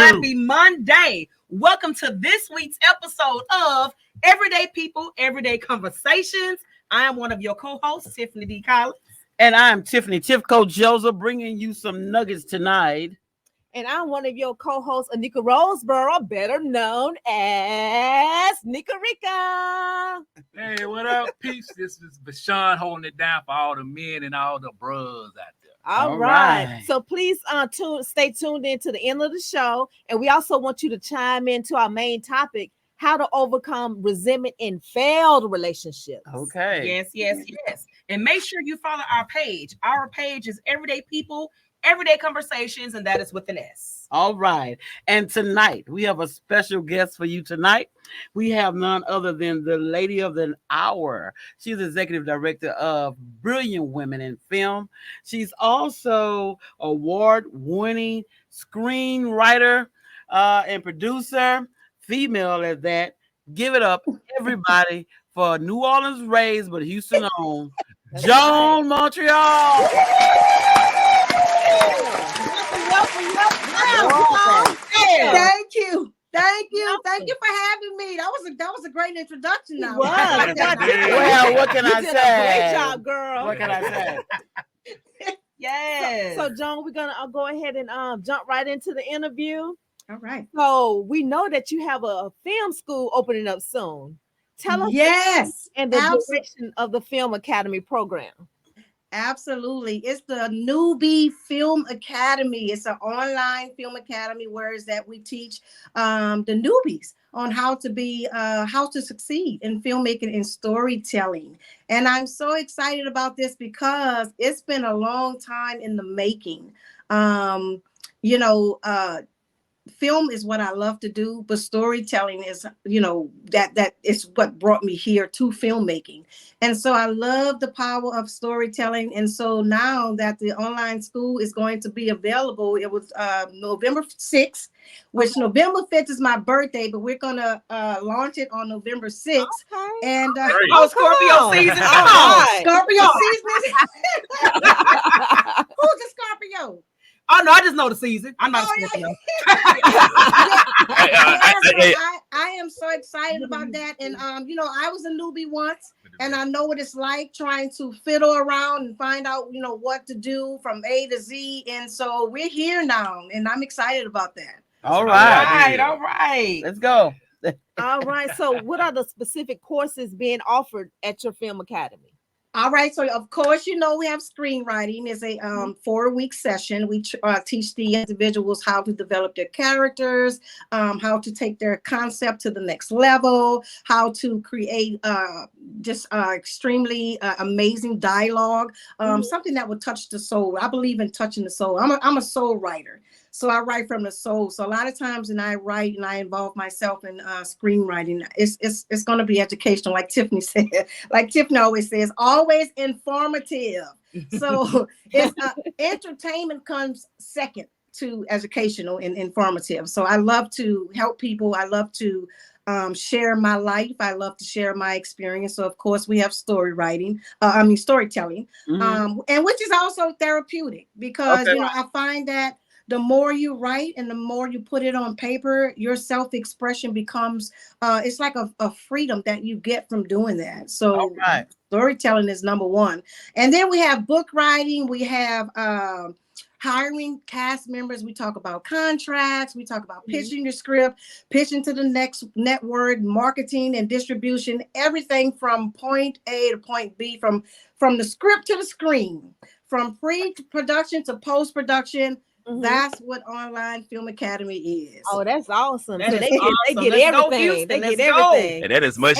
Happy Monday. Welcome to this week's episode of Everyday People, Everyday Conversations. I am one of your co-hosts, Tiffany D. Collins. And I'm Tiffany Tifco Joseph, bringing you some nuggets tonight. And I'm one of your co-hosts, Anika Roseborough, better known as Nika Rika. Hey, what up, peeps? This is Bashan holding it down for all the men and all the bros out there. All right. So please stay tuned in to the end of the show. And we also want you to chime into our main topic, how to overcome resentment in failed relationships. Okay. Yes. And make sure you follow our page. Our page is Everyday People, Everyday Conversations, and that is with an S. All right. And tonight, we have a special guest for you tonight. We have none other than the lady of the hour. She's executive director of Brilliant Women in Film. She's also award-winning screenwriter and producer, female at that. Give it up, everybody, for New Orleans raised but Houston owned, Joan Montreuil. Thank you for having me. That was a great introduction. Now, well, what can I say? Great job, girl. What can I say? Yes. So Joan, we're gonna go ahead and jump right into the interview. All right. So we know that you have a film school opening up soon. Tell us and the direction of the Film Academy program. Absolutely. It's the Newbie Film Academy. It's an online film academy where is that we teach the newbies on how to succeed in filmmaking and storytelling. And I'm so excited about this because it's been a long time in the making. Film is what I love to do, but storytelling is, that is what brought me here to filmmaking. And so I love the power of storytelling. And so now that the online school is going to be available, it was November 6th, which November 5th is my birthday, but we're going to launch it on November 6th. Okay. And Scorpio season. Come on. Scorpio season. Who's the Scorpio? Oh, no, I just know the season. I'm not a Scorpio. I am so excited about that. And, I was a newbie once, and I know what it's like trying to fiddle around and find out, what to do from A to Z. And so we're here now, and I'm excited about that. All right. Let's go. All right. So what are the specific courses being offered at your Film Academy? All right. So, of course, we have screenwriting. It's a 4-week session. We teach the individuals how to develop their characters, how to take their concept to the next level, how to create extremely amazing dialogue, something that would touch the soul. I believe in touching the soul. I'm a soul writer. So I write from the soul. So a lot of times when I write and I involve myself in screenwriting, it's going to be educational, like Tiffany said. Like Tiffany always says, always informative. So it's entertainment comes second to educational and informative. So I love to help people. I love to share my life. I love to share my experience. So of course we have storytelling, and which is also therapeutic because I find that the more you write and the more you put it on paper, your self-expression becomes, it's like a freedom that you get from doing that. So storytelling is number one. And then we have book writing. We have hiring cast members. We talk about contracts. We talk about pitching your script, pitching to the next network, marketing and distribution, everything from point A to point B, from the script to the screen, from pre-production to post-production. That's what Online Film Academy is. Oh, that's awesome. That so is they get awesome. everything. They get everything. And that is much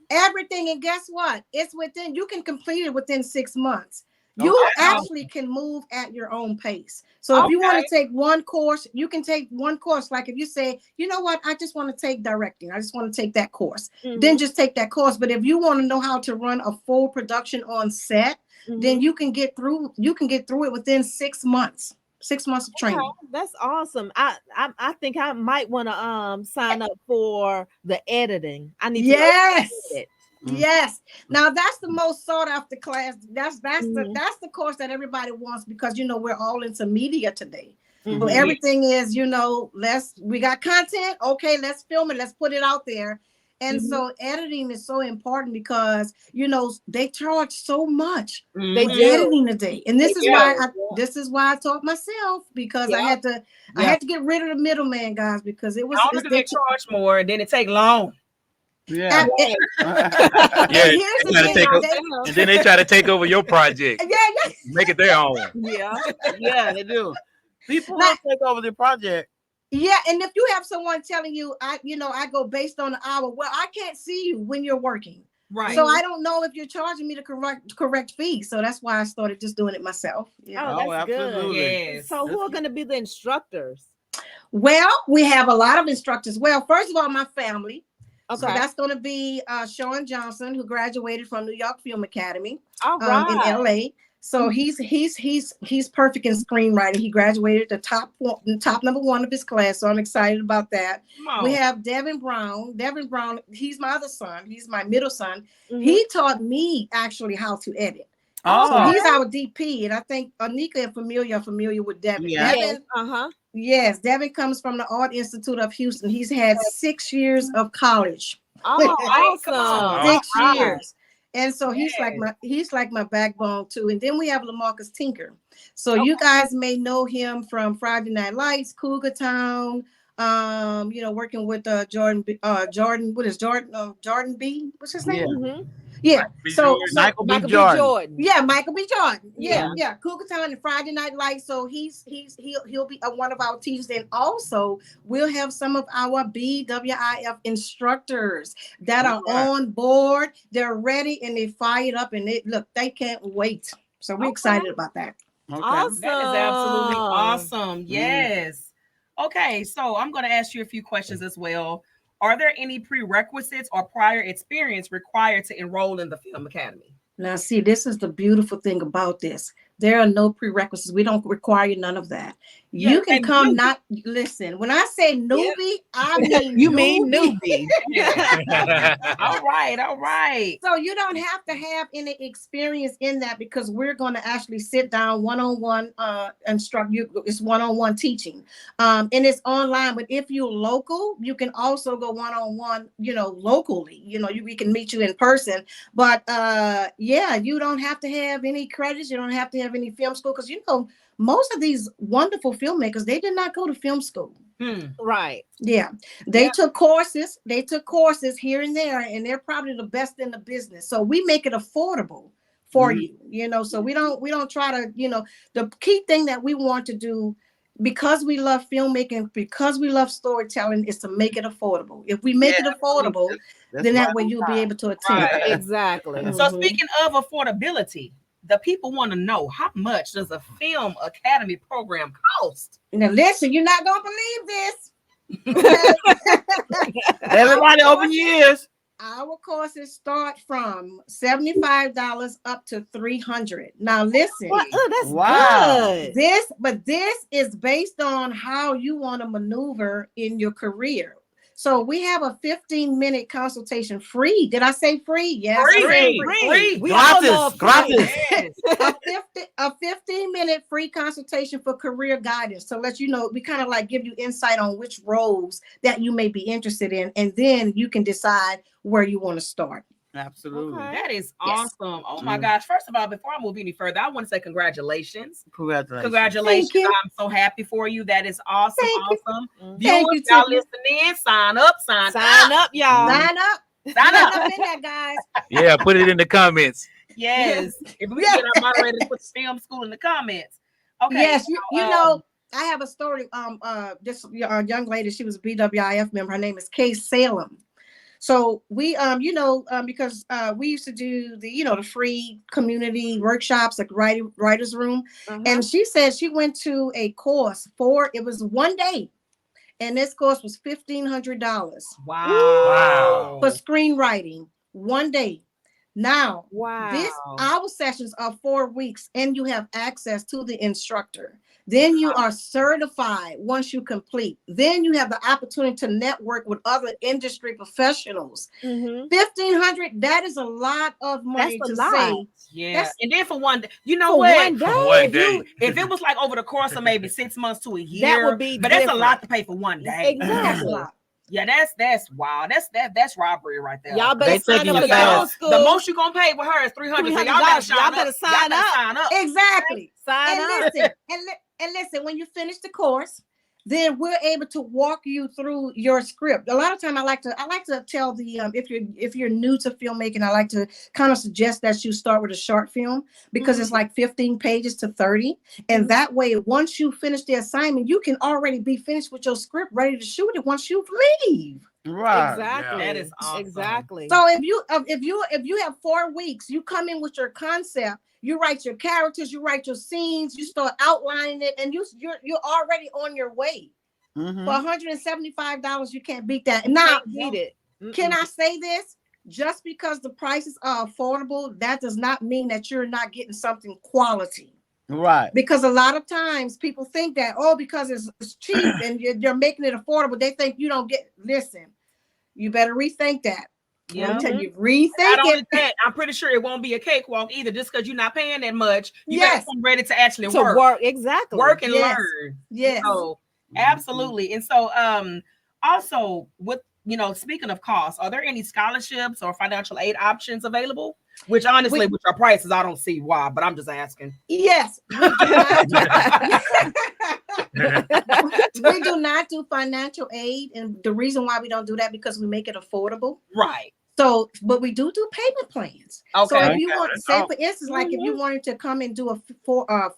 everything. And guess what? You can complete it within 6 months. You actually can move at your own pace. So if you want to take one course, you can take one course. Like if you say, you know what, I just want to take directing. I just want to take that course. Then just take that course. But if you want to know how to run a full production on set, then you can get through it within 6 months. 6 months of training. Okay, that's awesome. I think I might want to sign up for the editing. I need to edit. Yes. Now that's the most sought after class. That's the course that everybody wants because we're all into media today. So everything is, we got content. Okay, let's film it. Let's put it out there. And so editing is so important because, they charge so much They for do. editing today. And this is why I taught myself, because I had to get rid of the middleman, guys, because it was they charge more and then it take long. Yeah. Here's the thing, and then they try to take over your project. Yeah. Make it their own. Yeah, they do. People want to take over the project. Yeah, and if you have someone telling you, I go based on the hour, well, I can't see you when you're working. Right. So I don't know if you're charging me the correct fee. So that's why I started just doing it myself. Yeah. Oh, that's absolutely. good. Yes. So who are going to be the instructors? Well, we have a lot of instructors. Well, first of all, my family. Okay. So that's going to be Sean Johnson, who graduated from New York Film Academy All right. in LA. So he's perfect in screenwriting. He graduated the top number 1 of his class. So I'm excited about that. We have Devin Brown. Devin Brown, he's my other son. He's my middle son. He taught me actually how to edit. So he's our DP. And I think Anika and Familia are familiar with Devin. Yeah. Devin, yes, Devin comes from the Art Institute of Houston. He's had 6 years of college. Oh, awesome. 6 years. And so he's like my backbone too. And then we have LaMarcus Tinker. So you guys may know him from Friday Night Lights, Cougar Town, working with Jordan B. What's his name? Yeah. So Michael B. Jordan. Yeah, Michael B. Jordan. Yeah. Cougar Town and Friday Night Lights. So he'll be one of our teachers, and also we'll have some of our BWIF instructors that are on board. They're ready and they fired up, and they can't wait. So we're excited about that. Okay. Awesome. That is absolutely awesome. Yes. Okay, so I'm going to ask you a few questions as well. Are there any prerequisites or prior experience required to enroll in the Film Academy? Now, see, this is the beautiful thing about this. There are no prerequisites. We don't require none of that. You can come listen. When I say newbie, I mean you mean newbie. All right. So you don't have to have any experience in that, because we're going to actually sit down one-on-one, instruct you. It's one-on-one teaching. And it's online. But if you're local, you can also go one-on-one, locally. We can meet you in person. But you don't have to have any credits. You don't have to have any film school, because most of these wonderful filmmakers, they did not go to film school. Right. Yeah. They took courses. They took courses here and there, and they're probably the best in the business. So we make it affordable for you, so we don't try to, the key thing that we want to do, because we love filmmaking, because we love storytelling, is to make it affordable. If we make it affordable, then that way you'll be able to attend. Right. Exactly. So speaking of affordability, the people want to know, how much does a Film Academy program cost? Now listen, you're not gonna believe this. Everybody open your ears. Our courses start from $75 up to $300. Now listen, that's good. This is based on how you want to maneuver in your career. So we have a 15-minute consultation free. Did I say free? Yes. Free. We all love Gratis. A 15-minute free consultation for career guidance. So let you know, we kind of like give you insight on which roles that you may be interested in, and then you can decide where you want to start. Absolutely. Okay. That is awesome. Oh my gosh. First of all, before I move any further, I want to say congratulations. Congratulations. Thank you. I'm so happy for you. That is awesome. Thank Viewers, Thank you, y'all Tiffany. listening in, sign up, Sign up, y'all. Sign up in there, guys. Yeah, put it in the comments. Yes. If we get our moderator to put the film school in the comments. Okay. Yes, I have a story. This young lady, she was a BWIF member. Her name is Kay Salem. So we, because we used to do the free community workshops, like writer's room. And she said she went to a course it was one day. And this course was $1,500. Wow. For screenwriting, one day. Now, Wow. our sessions are 4 weeks, and you have access to the instructor. Then you are certified once you complete. Then you have the opportunity to network with other industry professionals. Mm-hmm. $1,500, that is a lot of money That's a to lot. say. Yeah, and then for one day, you know For what? one day? For one If you day. if it was like over the course of maybe 6 months to a year, That would be but that's a lot different. to pay for one day. That's a Exactly. lot. Yeah, that's wow. That's robbery right there. Y'all They better sign taking up your for your own fast. school. The most you gonna pay with her is $300. So y'all better $300. sign Y'all up. better sign Y'all better up. sign up. Exactly. Sign And up. listen, and listen, when you finish the course, then we're able to walk you through your script. A lot of time I like to tell the if you're new to filmmaking, I like to kind of suggest that you start with a short film, because it's like 15 pages to 30. And that way, once you finish the assignment, you can already be finished with your script, ready to shoot it once you leave. Right. Exactly. That is awesome. Exactly. So if you have 4 weeks, you come in with your concept, you write your characters, you write your scenes, you start outlining it, and you're already on your way. Mhm. For $175, you can't beat that. Now, Can't beat it. can I say this? Just because the prices are affordable, that does not mean that you're not getting something quality. Right. Because a lot of times people think that, oh, because it's cheap and you're making it affordable, they think you don't get. Listen, you better rethink that. Yeah. I'm telling you, rethink Not only it. that, I'm pretty sure it won't be a cakewalk either. Just because you're not paying that much, you Yes. better come ready to actually To work. Exactly. work and Yes. learn. Yes. So, absolutely. And so, also with speaking of costs, are there any scholarships or financial aid options available? Which honestly, with your prices, I don't see why, but I'm just asking. Yes, we do not we do not do financial aid, and the reason why we don't do that because we make it affordable. Right. So, but we do payment plans. So Okay. if you want, say for instance, like if you wanted to come and do a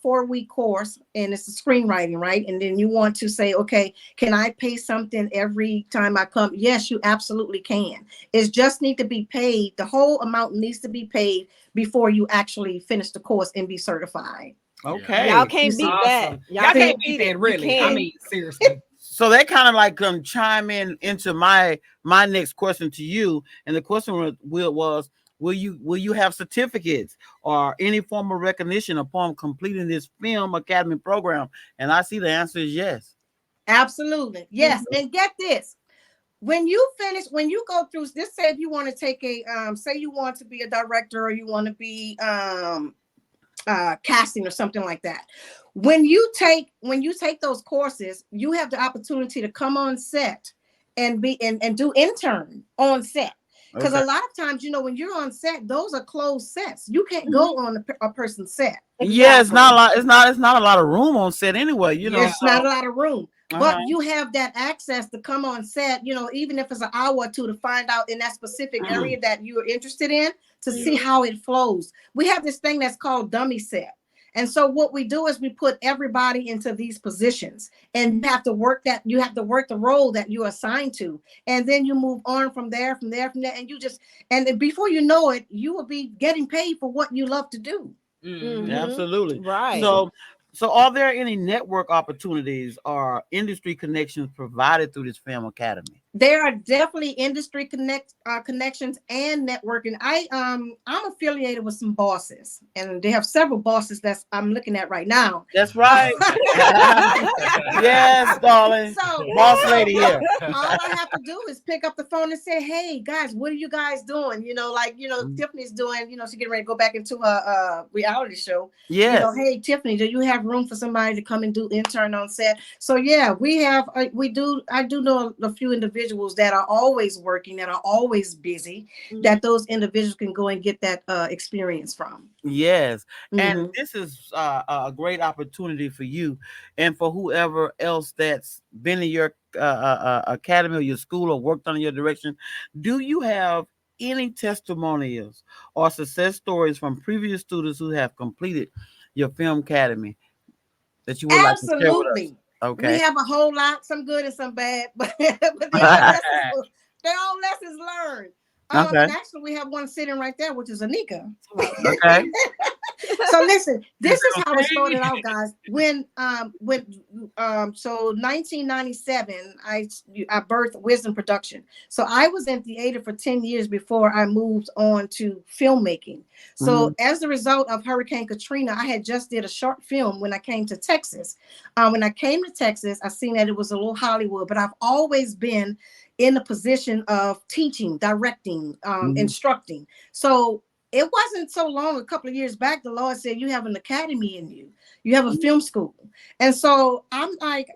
4-week course, and it's a screenwriting, right? And then you want to say, okay, can I pay something every time I come? Yes, you absolutely can. It just need to be paid. The whole amount needs to be paid before you actually finish the course and be certified. Okay. Y'all can't beat that. Awesome. Y'all can't beat that, really. I mean, seriously. So they kind of like chime in into my next question to you, and the question was will you have certificates or any form of recognition upon completing this Film Academy program? And I see the answer is yes. Absolutely, yes. And get this: when you go through this, say if you want to take say you want to be a director or you want to be casting or something like that. When you take those courses, you have the opportunity to come on set and do intern on set. Because a lot of times, when you're on set, those are closed sets. You can't go on a person's set. Yeah, it's not a lot. It's not a lot of room on set anyway. It's not a lot of room. But Uh-huh. you have that access to come on set, even if it's an hour or two, to find out in that specific area that you are interested in, to see how it flows. We have this thing that's called dummy set. And so what we do is we put everybody into these positions, and you have to work the role that you're assigned to. And then you move on from there, and and before you know it, you will be getting paid for what you love to do. Mhm. Absolutely. Right. So are there any network opportunities or industry connections provided through this Film Academy? There are definitely industry connections and networking. I'm affiliated with some bosses, and they have several bosses that I'm looking at right now. That's right. Yes, darling. So, Boss lady here. all I have to do is pick up the phone and say, "Hey guys, what are you guys doing?" Tiffany's doing. She's getting ready to go back into a reality show. Yes. Hey Tiffany, do you have room for somebody to come and do intern on set? So yeah, I do know a few individuals that are always working, that are always busy, that those individuals can go and get that experience from. Yes. And this is a great opportunity for you and for whoever else that's been in your academy or your school or worked under your direction. Do you have any testimonials or success stories from previous students who have completed your Film Academy that you would like to share with us? Absolutely. Okay. We have a whole lot, some good and some bad, but they're all lessons learned. Okay. And actually, we have one sitting right there, which is Anika. Okay. So listen, this is how it started out, guys. So 1997, I birthed Wisdom Production. So I was in theater for 10 years before I moved on to filmmaking. So as a result of Hurricane Katrina, I had just did a short film when I came to Texas. When I came to Texas, I seen that it was a little Hollywood, but I've always been in a position of teaching, directing, instructing. So it wasn't so long, a couple of years back, the Lord said, you have an academy in you. You have a film school. And so I'm like,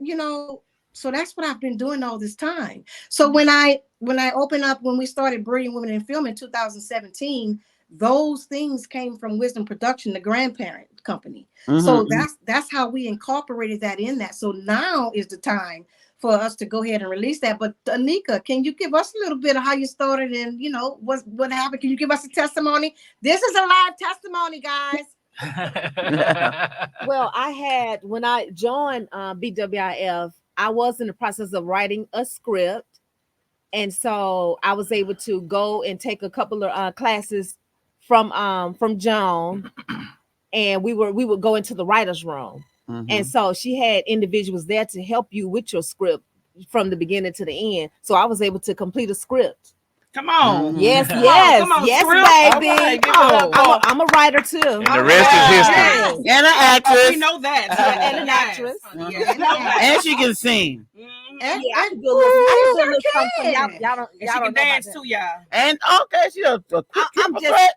so that's what I've been doing all this time. So when I opened up, when we started Brilliant Women in Film in 2017, those things came from Wisdom Production, the grandparent company. So that's how we incorporated that in that. So now is the time for us to go ahead and release that. But Anika, can you give us a little bit of how you started and what happened? Can you give us a testimony? This is a live testimony, guys. Well, I had, when I joined BWIF, I was in the process of writing a script. And so I was able to go and take a couple of classes from Joan, and we would go into the writer's room. And so she had individuals there to help you with your script from the beginning to the end. So I was able to complete a script. Come on. Yes, Come on, yes, script. baby. Right, give it up. I'm a writer too. And the rest is history. And an actress. We know that. And an actress. And she can sing. And I can do a little something. Y'all She don't can know dance about too, y'all. And okay, she a quick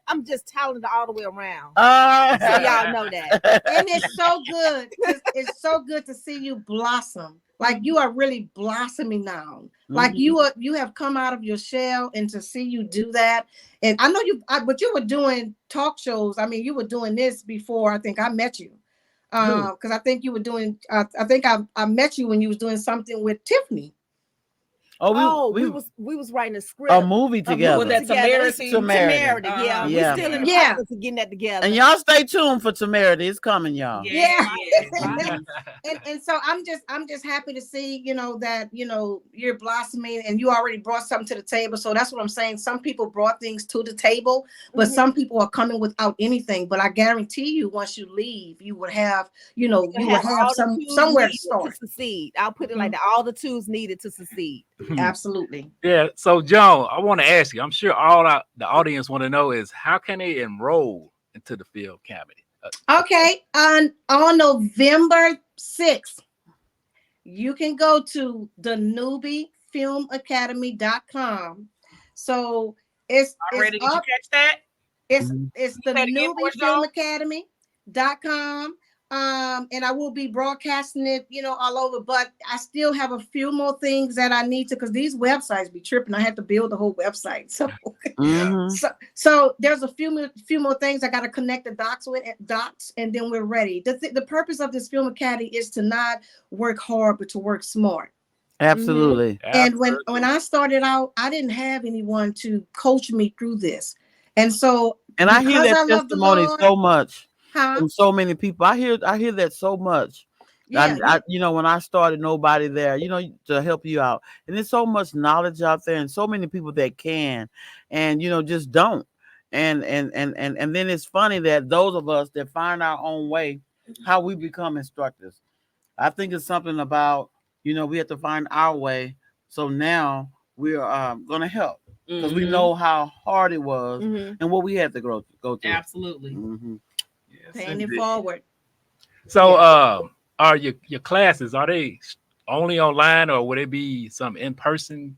I'm just talented all the way around. so So y'all know that. and it's so good. It's so good to see you blossom. Like you are really blossoming now. Like you have come out of your shell, and to see you do that. And I know but you were doing talk shows. I mean, you were doing this before I think I met you. Because I think you were doing. I think I met you when you was doing something with Tiffany. We was writing a script, a movie together. Was that Temerity? Temerity, yeah. We still in the process of getting that together. And y'all stay tuned for Temerity. It's coming, y'all. Yeah. and so I'm just happy to see, that, you're blossoming and you already brought something to the table. So that's what I'm saying. Some people brought things to the table, but some people are coming without anything. But I guarantee you, once you leave, you would have, you would have somewhere to start. To succeed. I'll put it like that. All the tools needed to succeed. Absolutely. Yeah. So, Joan, I want to ask you, I'm sure all the audience want to know is how can they enroll into the Film Academy? Okay. On November 6th, you can go to the Newbie Filmacademy.com. So it's Already, did you up. catch that? It's the Newbie Filmacademy.com. And I will be broadcasting it, all over, but I still have a few more things that I need to, because these websites be tripping. I have to build the whole website. So, so there's a few more things I got to connect the dots, and then we're ready. The purpose of this Film Academy is to not work hard, but to work smart. Absolutely. And when I started out, I didn't have anyone to coach me through this. And so, I hear that testimony so much. From so many people. I hear that so much. Yeah. When I started, nobody there, to help you out. And there's so much knowledge out there and so many people that can and just don't. And then it's funny that those of us that find our own way, how we become instructors. I think it's something about, we have to find our way. So now we're gonna help because we know how hard it was and what we had to go through. Absolutely. Paying it forward. So are your classes, are they only online or would it be some in person?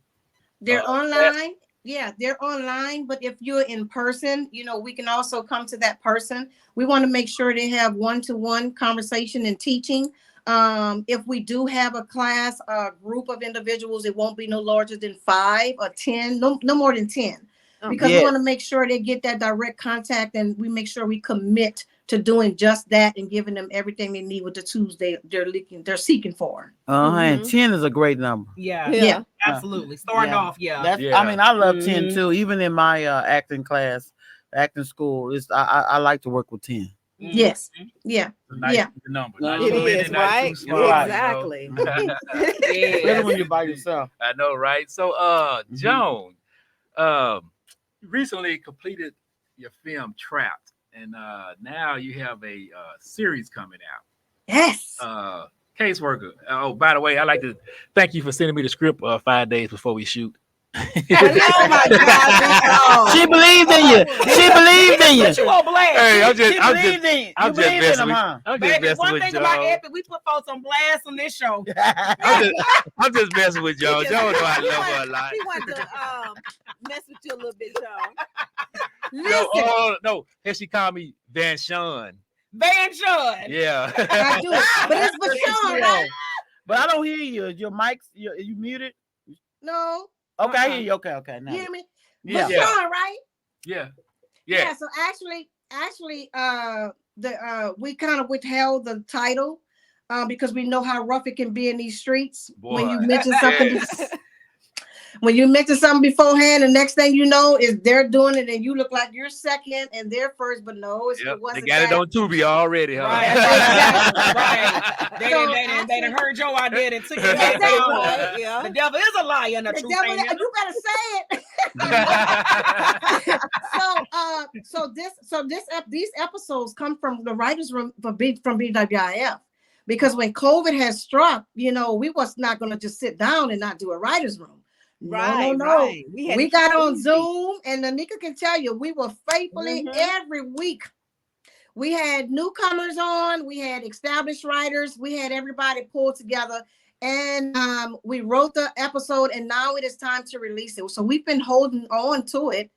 They're online. Yeah, they're online, but if you're in person, we can also come to that person. We want to make sure they have one-to-one conversation and teaching. If we do have a class, a group of individuals, it won't be no larger than 5 or 10, no more than 10, because we want to make sure they get that direct contact, and we make sure we commit to doing just that and giving them everything they need with the tools they're seeking for. And 10 is a great number. Yeah. Absolutely. Starting off, I mean, I love 10 too. Even in my acting class, acting school, I like to work with 10. Yes. Yeah. Nice number. It is, right? Exactly. Especially when you're by yourself. I know, right? So, Joan, you recently completed your film Trapped. and now you have a series coming out. Yes. Caseworker. Oh, by the way, I'd like to thank you for sending me the script 5 days before we shoot. Oh my God, She believed in you. She believed in you. Put you on blast. Hey, I'm She just believed in you. I'm You just believed in messing them, with huh? I'm just Baby, messing one with thing about y'all. Epic, we put folks on blast on this show. I'm just messing with y'all. Y'all know I love her a lot. He wanted to mess with you a little bit, Joan. No. And she called me Van Sean. Van Sean. Yeah. I do. But it's for Sean, right? But I don't hear you. Is your mics, you muted? No. Okay, I hear you. Okay. Now. You hear me? Yeah. But Sean, right? Yeah. So actually, we kind of withheld the title because we know how rough it can be in these streets. Boy. When you mention something, Yes. when you mention something beforehand, the next thing you know is they're doing it, and you look like you're second and they're first. But no, it Yep. wasn't. They got it on Tubi already, huh? Right. Exactly. They done heard your idea and took it Exactly. back. Yeah. The devil is a liar and the The truth devil, ain't in him. you better say it. These episodes come from the writers' room from BWIF, because when COVID has struck, we was not going to just sit down and not do a writers' room. No. Right. We got on Zoom, and Anika can tell you, we were faithfully every week. We had newcomers on, we had established writers, we had everybody pulled together, and we wrote the episode, and now it is time to release it. So we've been holding on to it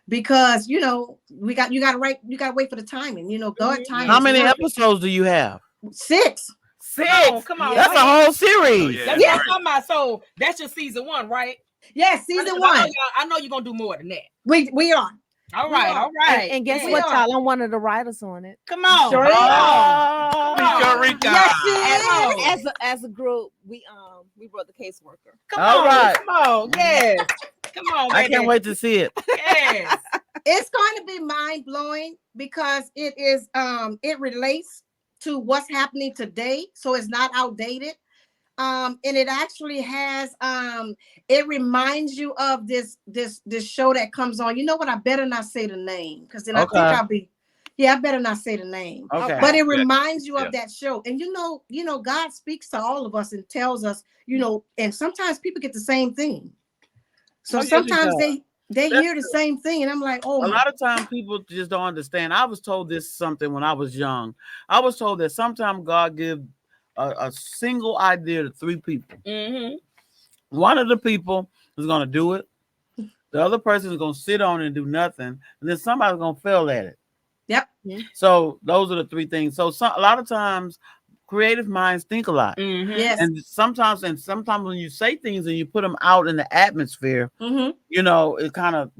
because you got to wait for the timing. God timing. How many episodes do you have? 6. Come on. That's a whole series. Yeah. That's what I'm talking about. So that's your season 1, right? Yes, season 1. I know you're gonna do more than that. We are. All right. And guess Yeah. what, y'all? I'm one of the writers on it. Come on. Sure Rika. Yes, she is. As a group, we wrote the caseworker. Come All on. right. Come on. Yes. Come on, I baby. can't wait to see it. Yes. It's going to be mind-blowing because it is it relates to what's happening today, so it's not outdated. And it actually has it reminds you of this show that comes on. You know what? I better not say the name, because then I think I'll be I better not say the name. Okay. But it reminds you of that show. And God speaks to all of us and tells us, and sometimes people get the same thing. So sometimes they hear the same thing, and I'm like, oh. A lot of times people just don't understand. I was told this something when I was young. I was told that sometimes God gives a single idea to 3 people. Mm-hmm. One of the people is going to do it. The other person is going to sit on it and do nothing. And then somebody's going to fail at it. Yep. So those are the 3 things. So a lot of times creative minds think a lot. Mm-hmm. Yes. And sometimes when you say things and you put them out in the atmosphere, it kind of,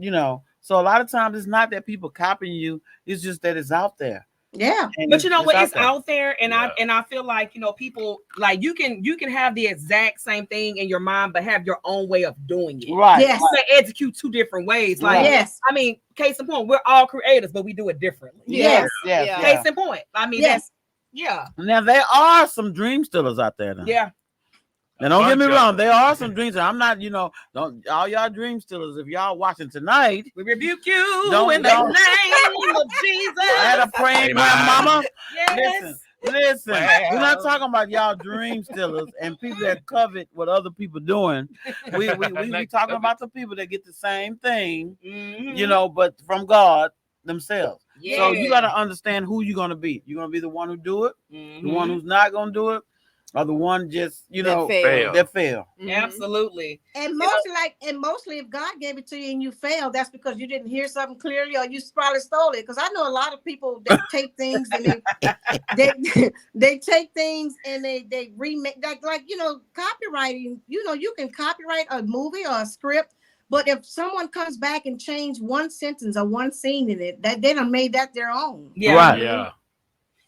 so a lot of times it's not that people copying you. It's just that it's out there. Yeah. And But you know what? It's there. out there, and I feel like people like you can have the exact same thing in your mind, but have your own way of doing it. Right. Yes. You can execute 2 different ways. Like, yes. I mean, case in point, we're all creators, but we do it differently. Yes. Case in point. I mean, Yes. Now there are some dream stealers out there. Now. Yeah. Now don't get me wrong, there are some dreams. I'm not, don't all y'all dream stealers. If y'all watching tonight, We rebuke you Don't- in the don't. name of Jesus. I had a praying Amen. grandmama. Yes. Listen. Wow. We're not talking about y'all dream stealers and people that covet what other people doing. We talking about the people that get the same thing, Mhm. but from God themselves. Yeah. So you got to understand who you're going to be. You're going to be the one who do it, Mhm. the one who's not going to do it, or the one just, fail. that fail. Absolutely. And mostly if God gave it to you and you failed, that's because you didn't hear something clearly, or you probably stole it. Because I know a lot of people, they take things and they take things and they remake, like copywriting. You can copyright a movie or a script, but if someone comes back and change one sentence or one scene in it, that they done made that their own. Yeah. Right. Yeah.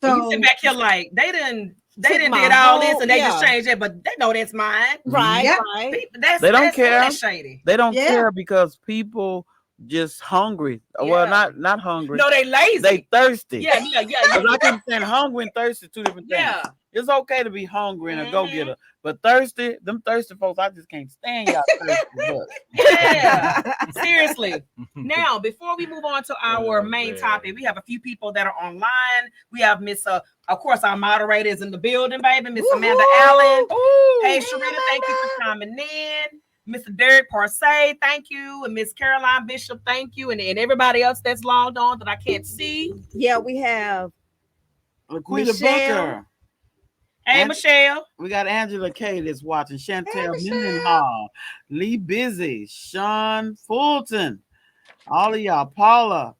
So you So sit back here like they didn't my did all this whole- and they yeah. just changed it, but they know that's mine. Right. Yeah. Right. That's They don't that's care. That's shady. They don't Yeah. care because people just hungry. Yeah. Well, not hungry. No, they lazy. They thirsty. Yeah. 'Cause I keep saying hungry and thirsty, two different things. Yeah. It's okay to be hungry and a go-getter, but thirsty, them thirsty folks, I just can't stand y'all thirsty butts. Yeah. Seriously. Now, before we move on to our Oh, main man. topic, we have a few people that are online. We have Miss, of course, our moderator is in the building, baby. Miss Amanda Allen. Hey, Sharita, thank you for coming in. Mr. Derek Parsay, thank you. And Miss Caroline Bishop, thank you. And everybody else that's logged on that I can't see. Yeah, we have Laquita Michelle. Booker. Hey, Michelle. We got Angela K that's watching. Chantel Mendenhall, Lee Busy, Sean Fulton, all of y'all, Paula,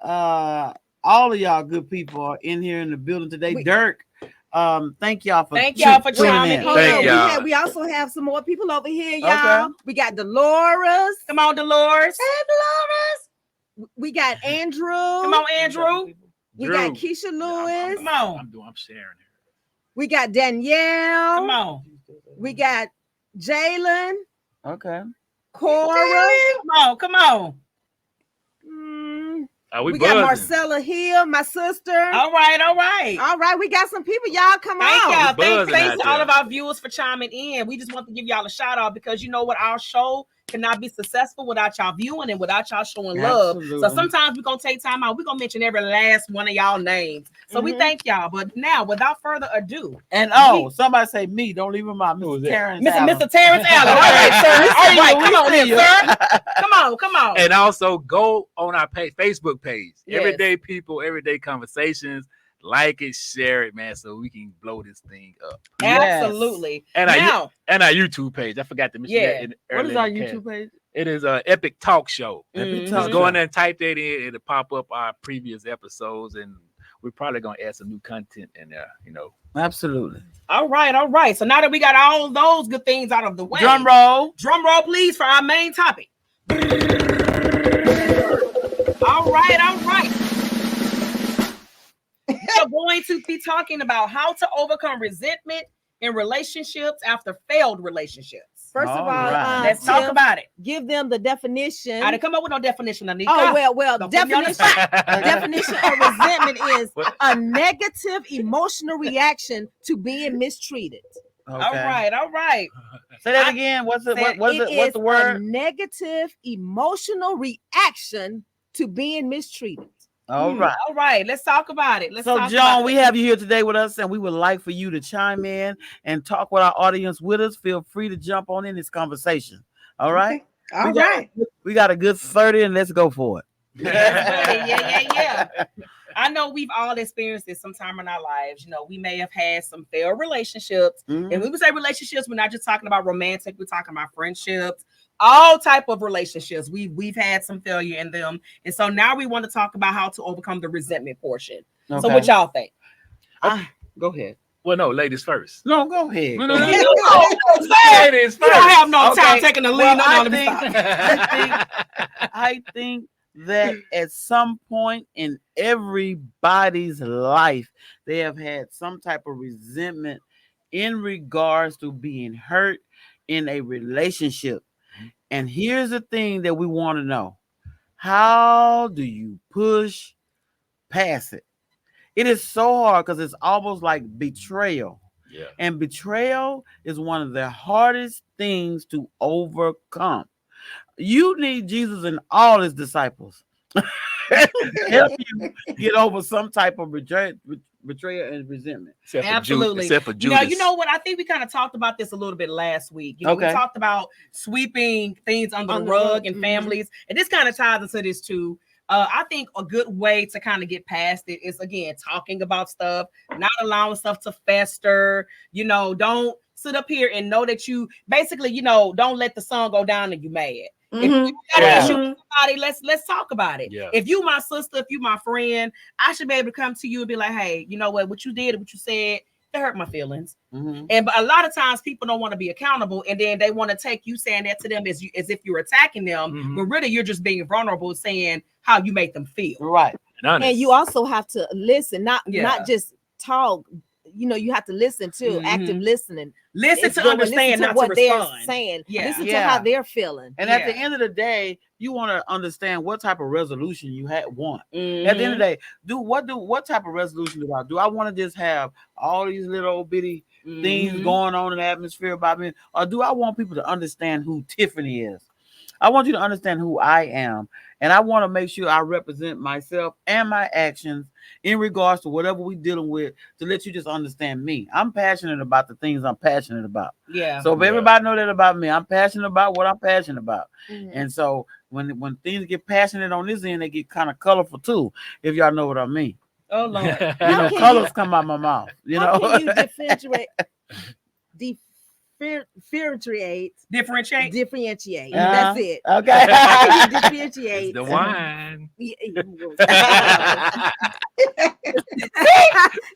all of y'all good people are in here in the building today. Dirk, thank y'all for chiming tuning in. in. Hold Thank on, y'all. we also have some more people over here, y'all. Okay. We got Dolores. Come on, Dolores. Hey, Dolores. We got Andrew. Come on, Andrew. We Drew. got Keisha Lewis. Come on. I'm sharing here. We got Danielle. Come on. We got Jalen, Okay. Cora. Come on. Come on. We We got buzzing. Marcella Hill, my sister. All right. All right. All right, we got some people. Y'all come Thank on. y'all. buzzing Thanks out to all there. of our viewers for chiming in. We just want to give y'all a shout out because you know what? Our show cannot be successful without y'all viewing and without y'all showing love. So Absolutely. sometimes we're going to take time out. We're going to mention every last one of y'all names. So we thank y'all. But now, without further ado, And somebody say me. Don't leave him out. Who was Mr. that? Terrence Allen. Mr. Terrence Allen. All right, sir. All right, come on in, sir. Come on, come on. And also go on our Facebook page. Yes. Everyday people, everyday conversations. Like it, share it, man, so we can blow this thing up. Yes. Absolutely. And now, our YouTube page. I forgot to mention that. What is our YouTube page? It is a Epic Talk Show. Mhm. Just go in there and type that in. It'll pop up our previous episodes, and we're probably gonna add some new content in there. Absolutely. all right. So now that we got all those good things out of the way, Drum roll, please, for our main topic. All right. We're going to be talking about how to overcome resentment in relationships after failed relationships. First of all, Alright. Let's talk Tiff, about it. give them the definition. I didn't come up with no definition, Anika. Oh, well, Don't put me on the definition. spot. Definition of resentment is What? a negative emotional reaction to being mistreated. okay. All right. Say that again. What's the It what's is the a word? negative emotional reaction to being mistreated. All right. All right. Let's talk about it. So, Joan, we have you here today with us, and we would like for you to chime in and talk with our audience with us. Feel free to jump on in this conversation. All right. All right. We got a good 30, and let's go for it. Yeah. I know we've all experienced this sometime in our lives. We may have had some failed relationships. Mhm. And when we say relationships, we're not just talking about romantic, we're talking about friendships, all type of relationships. We've had some failure in them. And so now we want to talk about how to overcome the resentment portion. Okay. So what y'all think? Go ahead. Well, no, ladies first. No, go ahead. No. Ladies Ladies You first. don't have no time Okay. taking the lead. Well, No, I let me stop. I think that at some point in everybody's life, they have had some type of resentment in regards to being hurt in a relationship. And here's the thing that we want to know. How do you push past it? It is so hard because it's almost like betrayal. Yeah. And betrayal is one of the hardest things to overcome. You need Jesus and all his disciples help you get over some type of betrayal and resentment. Absolutely. Except for Judas. You know what? I think we kind of talked about this a little bit last week. We Okay. talked about sweeping things under the Under the rug rug, and mhm. families. And this kind of ties into this too. I think a good way to kind of get past it is, again, talking about stuff, not allowing stuff to fester. Don't sit up here and know that you basically, don't let the sun go down and you mad. If you got an issue with somebody, let's talk about it. Yeah. If you my sister, if you my friend, I should be able to come to you and be like, hey, you know what you did, what you said, it hurt my feelings. Mhm. But a lot of times people don't want to be accountable, and then they want to take you saying that to them as if you're attacking them, Mhm. but really you're just being vulnerable, saying how you make them feel. Right. And honest. And you also have to listen, not Yeah. just talk. you have to listen to active listening. Listen It's to good. Understand, Listen to not what to they're respond. saying. Yeah. Listen to Yeah. how they're feeling. And at the end of the day, you want to understand what type of resolution you want. Mhm. At the end of the day, what type of resolution do I do? I want to just have all these little bitty things going on in the atmosphere about me, or do I want people to understand who Tiffany is? I want you to understand who I am, and I want to make sure I represent myself and my actions in regards to whatever we're dealing with, to let you just understand me. I'm passionate about the things I'm passionate about. Yeah. So if everybody know that about me, I'm passionate about what I'm passionate about. Mhm. And so when things get passionate on this end, they get kind of colorful too, if y'all know what I mean. Oh Lord. You know, colors come out my mouth. You How know, can you differentiate? Differentiate. That's it. Okay. How can you It's differentiate? the wine.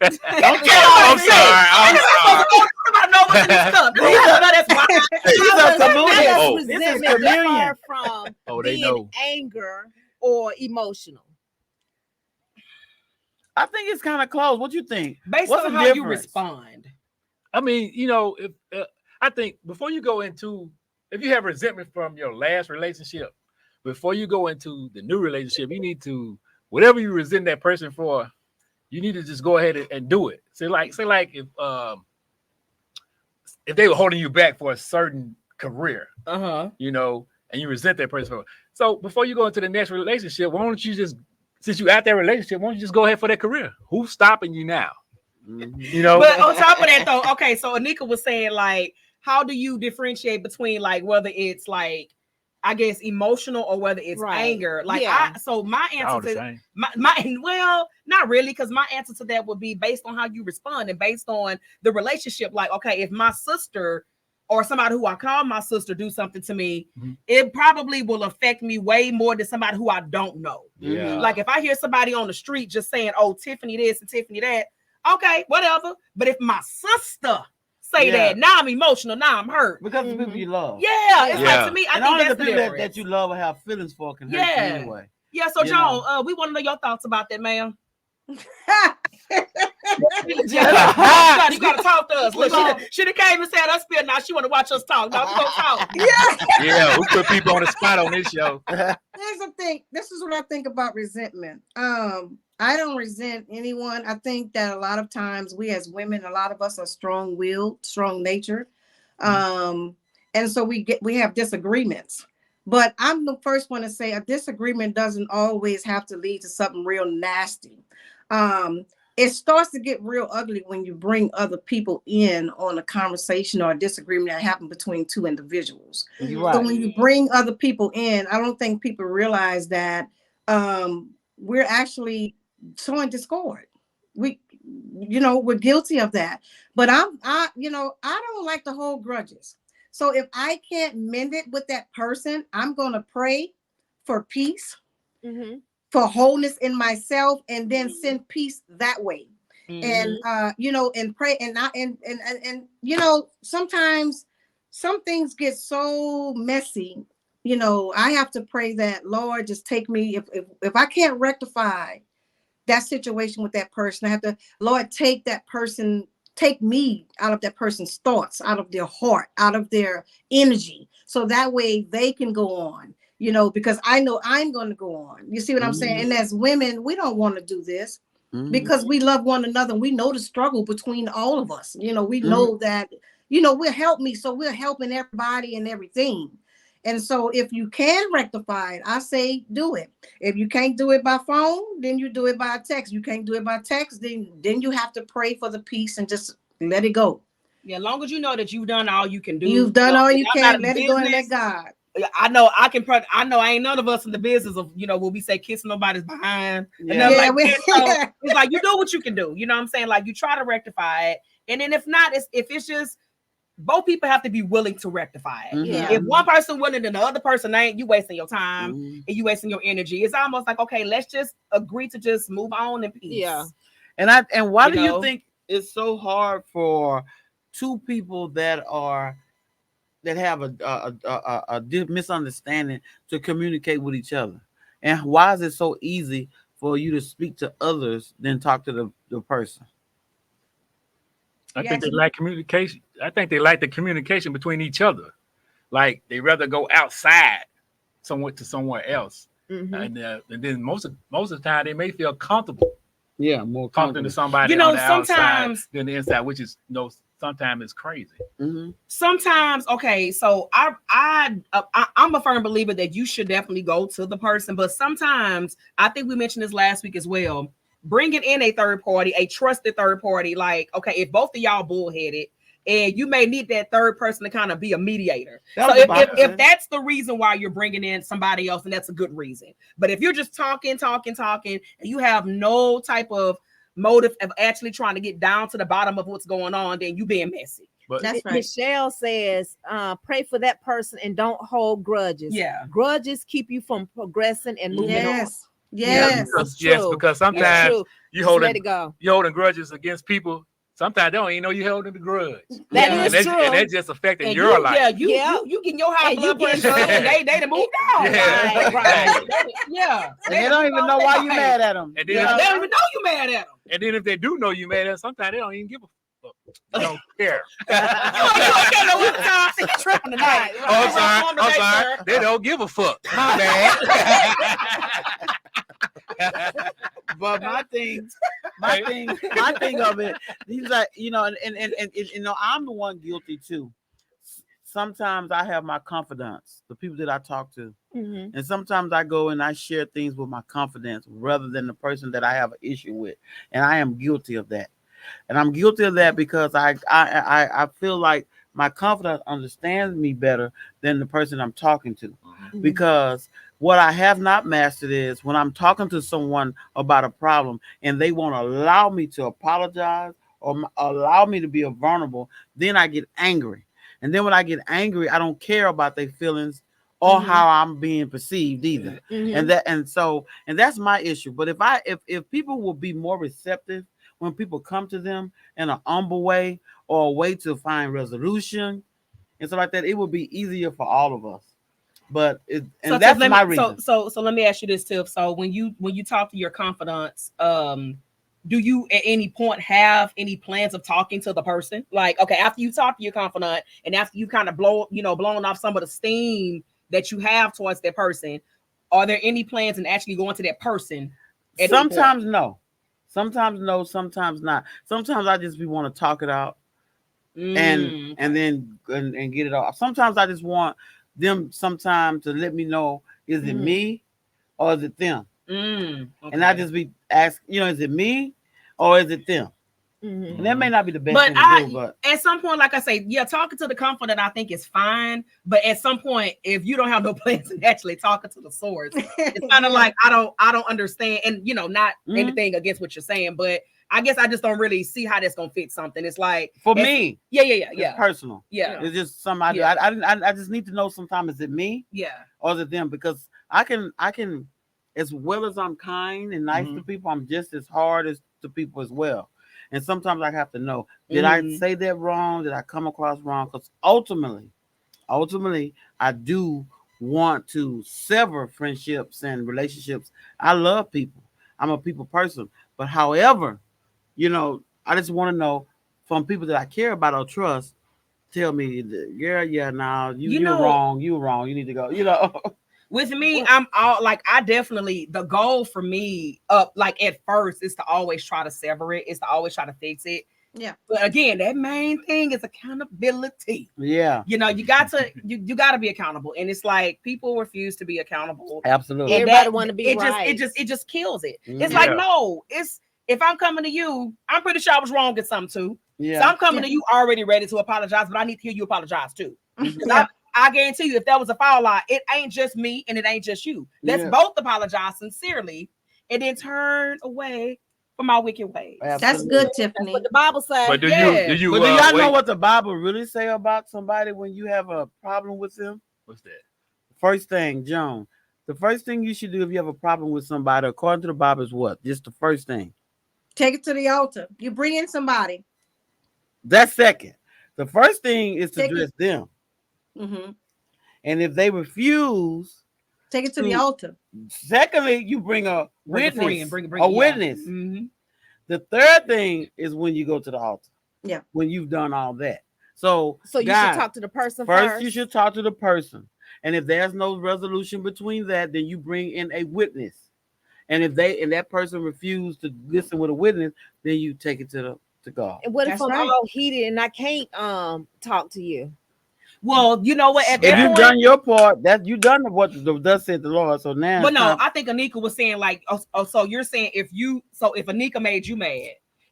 I'm sorry. I know what's in this cup. You know that's why. How Oh, does this is resentment communion. differ from they being know. anger or emotional? I think it's kind of close. What you think? Based What's on the how you difference? respond. I mean, if I think before you go into, if you have resentment from your last relationship, before you go into the new relationship, you need to, whatever you resent that person for, you need to just go ahead and do it. Say like if they were holding you back for a certain career, and you resent that person for it. So before you go into the next relationship, why don't you just, since you out that relationship, why don't you just go ahead for that career? Who's stopping you now? But on top of that, though, okay, so Anika was saying, like, how do you differentiate between, like, whether it's like, I guess, emotional or whether it's anger? Like, so my answer to my well, not really, because my answer to that would be based on how you respond and based on the relationship. Like, okay, if my sister or somebody who I call my sister do something to me, it probably will affect me way more than somebody who I don't know. Yeah. Like if I hear somebody on the street just saying, "Oh, Tiffany this and Tiffany that," okay, whatever. But if my sister say that, now I'm emotional, now I'm hurt. Because the people you love. Yeah, it's like, to me, I think that's the difference. That you love or have feelings for can hurt you anyway. Yeah, so Joan, we want to know your thoughts about that, ma'am. You gotta talk to us. Look, she came and said us spill. Now she want to watch us talk. Now we gonna talk. Yeah, we put people on the spot on this show. Here's the thing. This is what I think about resentment. I don't resent anyone. I think that a lot of times we as women, a lot of us are strong-willed, strong-natured, and so we have disagreements. But I'm the first one to say a disagreement doesn't always have to lead to something real nasty. It starts to get real ugly when you bring other people in on a conversation or a disagreement that happened between two individuals. Right. So when you bring other people in, I don't think people realize that we're actually sowing discord. We're guilty of that. But I don't like to hold grudges. So if I can't mend it with that person, I'm going to pray for peace. For wholeness in myself, and then send peace that way. And and pray, and sometimes some things get so messy. I have to pray that, Lord, just take me. If I can't rectify that situation with that person, I have to, Lord, take me out of that person's thoughts, out of their heart, out of their energy, so that way they can go on. Because I know I'm going to go on. You see what I'm saying? And as women, we don't want to do this because we love one another. We know the struggle between all of us. We know that, we'll help me. So we're helping everybody and everything. And so if you can rectify it, I say do it. If you can't do it by phone, then you do it by text. You can't do it by text, then you have to pray for the peace and just let it go. Yeah, as long as you know that you've done all you can do. You've done all you can. Let it go and let God. I know I ain't none of us in the business of, when we say kissing nobody's behind. It's like you do what you can do. You know what I'm saying? Like you try to rectify it. And then if not, if it's just both people have to be willing to rectify it. If one person willing and the other person ain't, you wasting your time and you wasting your energy. It's almost like, okay, let's just agree to just move on in peace. Yeah. And why do you think it's so hard for two people that have a misunderstanding to communicate with each other? And why is it so easy for you to speak to others than talk to the person? I think Yes. they like communication. I think they like the communication between each other. Like they rather go outside somewhere to somewhere else. Mhm. And then most of the time they may feel comfortable Yeah, more talking to confident. somebody You know, on the outside sometimes than the inside, which is sometimes it's crazy. Mm-hmm. sometimes okay, so I'm a firm believer that you should definitely go to the person, but sometimes I think we mentioned this last week as well, bringing in a third party, a trusted third party, like okay, if both of y'all bullheaded and you may need that third person to kind of be a mediator. That So was the Bible if said. that's the reason why you're bringing in somebody else, then that's a good reason. But if you're just talking and you have no type of motive of actually trying to get down to the bottom of what's going on, then you being messy. But That's right. Michelle says, pray for that person and don't hold grudges. Yeah. Grudges keep you from progressing and moving on. Yes. Yes. It's true. because It's sometimes true. you Just let holding it go. grudges against people. Sometimes they don't even know you holding the grudge. That Yeah. is and true. and that's just affecting And your you, life. yeah, Yeah. you getting your high And you blood pressure, getting- and they done moved on. Yeah. Right. Yeah. And they don't even know why you mad at them. And then Yeah, if- they don't even know you mad at them. And then if they do know you mad at, sometimes they don't even give a fuck. They don't care. You don't get no other time. See, you tripping tonight. Oh, I'm sorry. They don't give a fuck. My bad. But my thing of it, these are, you know, and you know, I'm the one guilty too. Sometimes I have my confidants, the people that I talk to, Mhm. and sometimes I go and I share things with my confidence rather than the person that I have an issue with, and I am guilty of that. And I'm guilty of that because I feel like my confidant understands me better than the person I'm talking to. Because what I have not mastered is when I'm talking to someone about a problem and they won't allow me to apologize or allow me to be vulnerable, then I get angry. And then when I get angry, I don't care about their feelings or how I'm being perceived either. Mhm. And that's my issue. But if people will be more receptive when people come to them in an humble way or a way to find resolution and stuff like that, it will be easier for all of us. But that's my reason. So let me ask you this, Tiff. So when you talk to your confidants, do you at any point have any plans of talking to the person? Like, okay, after you talk to your confidant and after you kind of blown off some of the steam that you have towards that person, are there any plans in actually going to that person? Sometimes no. Sometimes no, sometimes not. Sometimes I just want to talk it out and then get it off. Sometimes I just want them sometimes to let me know, is it me or is it them? Okay. And I just be asking, is it me or is it them? Mhm. And that may not be the best thing to do, but at some point, like I say, yeah, talking to the confidant I think is fine. But at some point, if you don't have no plans in actually talking to the source, it's kind of like I don't understand. And not anything against what you're saying, but I guess I just don't really see how that's gonna fit something. It's like for me, it's personal. Yeah, it's just something I do. I just need to know sometimes, is it me? Yeah, or is it them? Because I can, as well as I'm kind and nice to people, I'm just as hard as to people as well. And sometimes I have to know, did I say that wrong? Did I come across wrong? Because ultimately, I do want to sever friendships and relationships. I love people. I'm a people person. But however, I just want to know from people that I care about or trust, tell me, you're wrong. You were wrong. You need to go, With me, I'm all like, I definitely, the goal for me like at first is to always try to sever it. Is to always try to fix it. Yeah. But again, that main thing is accountability. Yeah. You got to you got to be accountable. And it's like people refuse to be accountable. Absolutely. And Everybody want to be right. It just kills it. It's like, no, if I'm coming to you, I'm pretty sure I was wrong at something too. Yeah. So I'm coming to you already ready to apologize, but I need to hear you apologize too. I guarantee you, if there was a foul lie, it ain't just me and it ain't just you. Let's both apologize sincerely and then turn away from our wicked ways. Absolutely. That's good, Tiffany. That's what the Bible says. But do But you do y'all know what the Bible really say about somebody when you have a problem with them? What's that? First thing, Joan, the first thing you should do if you have a problem with somebody, according to the Bible, is what? Just the first thing. Take it to the altar. You bring in somebody. That's second. The first thing is to address them. And if they refuse, take it to the altar. Secondly, you bring a witness. Bring a witness. The third thing is when you go to the altar. Yeah. When you've done all that. So you guys, should talk to the person first. You should talk to the person. And if there's no resolution between that, then you bring in a witness. And if that person refused to listen with a witness, then you take it to God. And what if That's I'm right. all heated and I can't talk to you? Well, you know what? At If that you've point, done your part, that you done what thus said the Lord. So now, but no, I think Anika was saying like, so you're saying if Anika made you mad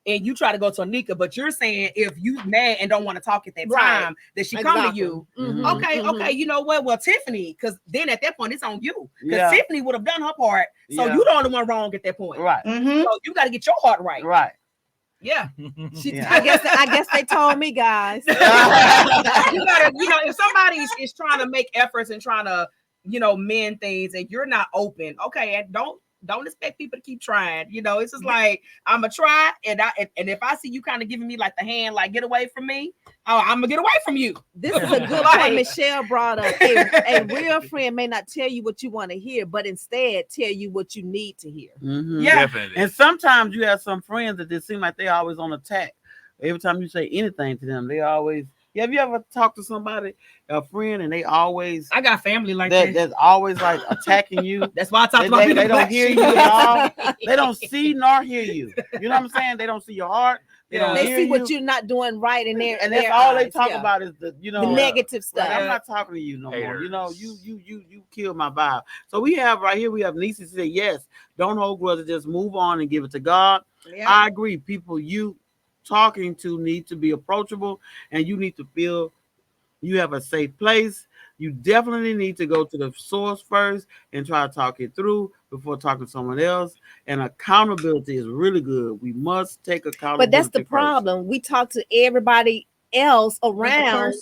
and you try to go to Anika, but you're saying if you mad and don't want to talk at that Right. time, that she come to you. Mhm, Okay, you know what? Well, Tiffany, because then at that point it's on you. Because Yeah. Tiffany would have done her part, so Yeah. you're the only one wrong at that point. right, Mhm. So you got to get your heart right. right. Yeah. Yeah. I guess they told me, guys. You gotta, if somebody is trying to make efforts and trying to, mend things, and you're not open, okay, and don't expect people to keep trying. It's just like I'm gonna try, and if I see you kind of giving me like the hand, like get away from me, I'm gonna get away from you. This is a good point Michelle brought up. A real friend may not tell you what you want to hear, but instead tell you what you need to hear. Mhm. Yeah. Definitely. And sometimes you have some friends that just seem like they're always on attack. Every time you say anything to them, they always. Have you ever talked to somebody, a friend, and they always I got family like that. that's always like attacking you? That's why I talk about They don't hear you at all. They don't see nor hear you. You know what I'm saying? They don't see your heart. They don't They hear see you. what you're not doing right in there, And that's all they talk about is the the negative stuff. Like, I'm not talking to you no more. Haters. You killed my vibe. So we have Nisi say yes. Don't hold grudges. Just move on and give it to God. Yeah. I agree. People you talking to need to be approachable, and you need to feel you have a safe place. You definitely need to go to the source first and try to talk it through before talking to someone else. And accountability is really good. We must take accountability. But that's the problem. We talk to everybody else around